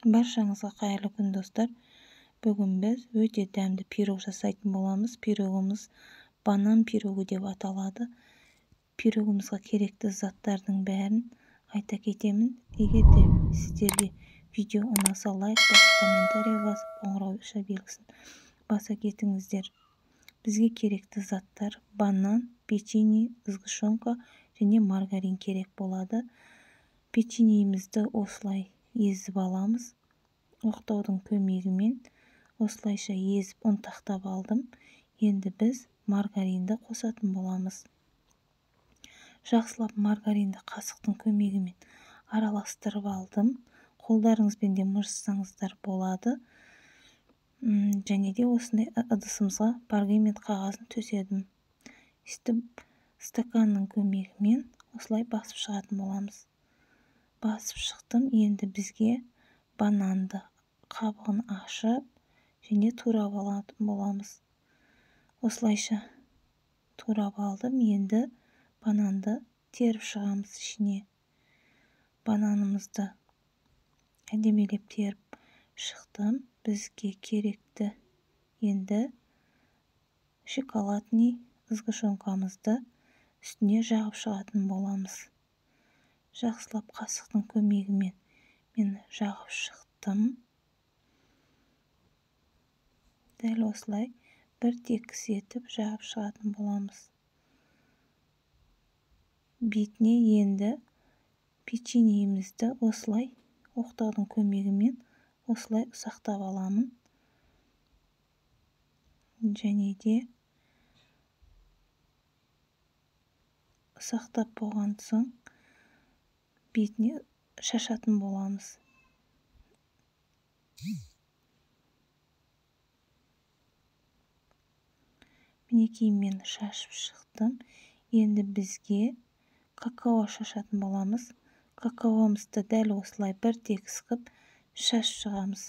Баршаңызға қайырлы күн, достар. Бүгін біз өте дәмді пирог жасайтын боламыз. Пирогымыз банан пирогы деп аталады. Пирогымызға керекті заттардың бәрін айта кетемін. Егер де сіздерге видео ұнаса, лайк басып, комментарий басып, қоңырау белгісін баса кетіңіздер. Бізге керекті заттар банан, печенье, сгущенка және маргарин керек болады. Печеньемізді осылай езіп аламыз. Оқтаудың көмегімен осылайша езіп ұнтақтап алдым. Енді біз маргаринді қосатын боламыз. Жақсылап маргаринді қасықтың көмегімен араластырып алдым. Қолдарыңызбен де мырыссаңыздар болады. Және де осындай ыдысымызға пергамент қағазын төседім. Сөйтіп стаканның көмегімен осылай басып шығатын боламыз. Басып шықтым. Енді бізге бананды қабығын ашып және турап алатын боламыз. Осылайша турап алдым. Енді бананды теріп шығамыз ішіне. Бананымызды әдемелеп теріп шықтым. Бізге керекті енді шоколадный сгущенкамызды үстіне жағып шығатын боламыз. Жақсылап қасықтың көмегімен мен жағып шықтым. Дәл осылай бір текіс етіп жағып шығатын боламыз. Бетіне енді печеньемізді осылай оқтаудың көмегімен осылай ұсақтап аламын. Және де ұсақтап болған соң бетіне шашатын боламыз. Мінекей мен шашып шықтым. Енді бізге какао шашатын боламыз. Какаомызды дәл осылай бір текіс қып шашып шығамыз.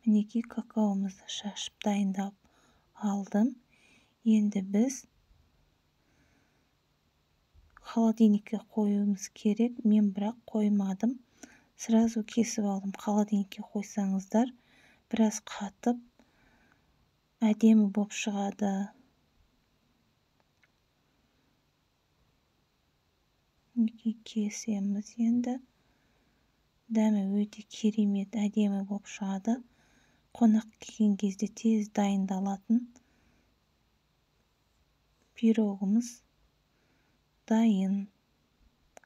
Мінекей какаомызды шашып дайындап алдым. Енді біз холодильникке қоюымыз керек. Мен бірақ қоймадым. Сразу кесіп алдым. Холодильникке қойсаңыздар біраз қатып әдемі болып шығады. Кесеміз енді. Дәмі өте керемет, әдемі болып шығады. Қонақ келген кезде тез дайындалатын пирогымыз дайын.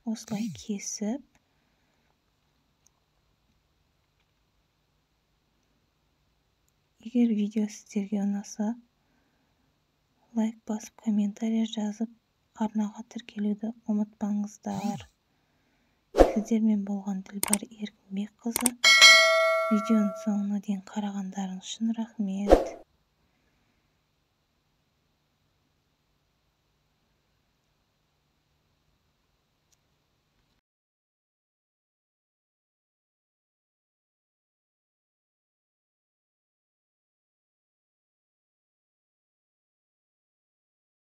Осылай кесіп егер видео сіздерге ұнаса, лайк басып, комментарий жазып, арнаға тіркелуді ұмытпаңыздар. Сіздермен болған Дилбар Еркінбекқызы. Видеоның соңына дейін қарағандарыңыз үшін рахмет.